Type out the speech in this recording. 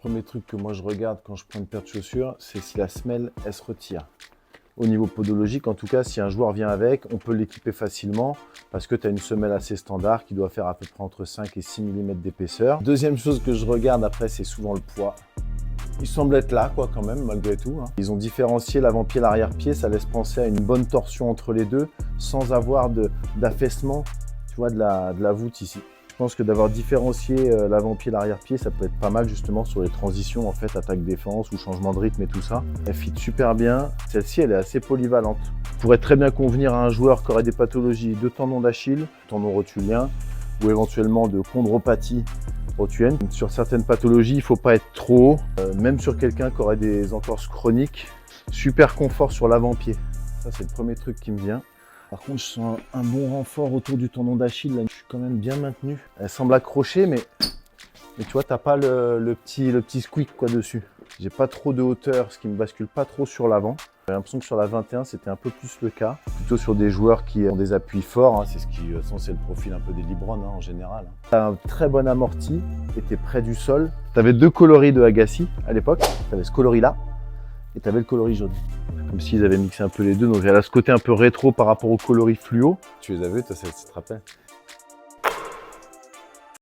Premier truc que moi je regarde quand je prends une paire de chaussures, c'est si la semelle, elle se retire. Au niveau podologique, en tout cas, si un joueur vient avec, on peut l'équiper facilement parce que tu as une semelle assez standard qui doit faire à peu près entre 5 et 6 mm d'épaisseur. Deuxième chose que je regarde après, c'est souvent le poids. Il semble être là, quoi, quand même, malgré tout. Ils ont différencié l'avant-pied et l'arrière-pied, ça laisse penser à une bonne torsion entre les deux sans avoir d'affaissement, tu vois, de la voûte ici. Je pense que d'avoir différencié l'avant-pied et l'arrière-pied, ça peut être pas mal justement sur les transitions, en fait, attaque-défense ou changement de rythme et tout ça. Elle fit super bien. Celle-ci, elle est assez polyvalente. Pourrait très bien convenir à un joueur qui aurait des pathologies de tendon d'Achille, tendon rotulien ou éventuellement de chondropathie rotulienne. Sur certaines pathologies, il ne faut pas être trop haut, même sur quelqu'un qui aurait des entorses chroniques. Super confort sur l'avant-pied. Ça, c'est le premier truc qui me vient. Par contre, je sens un bon renfort autour du tendon d'Achille. Là, je suis quand même bien maintenu. Elle semble accrochée, mais tu vois, t'as pas le petit squeak quoi dessus. J'ai pas trop de hauteur, ce qui me bascule pas trop sur l'avant. J'ai l'impression que sur la 21, c'était un peu plus le cas. Plutôt sur des joueurs qui ont des appuis forts. C'est ce qui, de toute façon, c'est le profil un peu des Libron en général. T'as un très bon amorti, était près du sol. T'avais deux coloris de Agassi à l'époque. T'avais ce coloris là et t'avais le coloris jaune. Comme s'ils avaient mixé un peu les deux, donc elle a ce côté un peu rétro par rapport au coloris fluo. Tu les as vus, toi, tu te rappelles?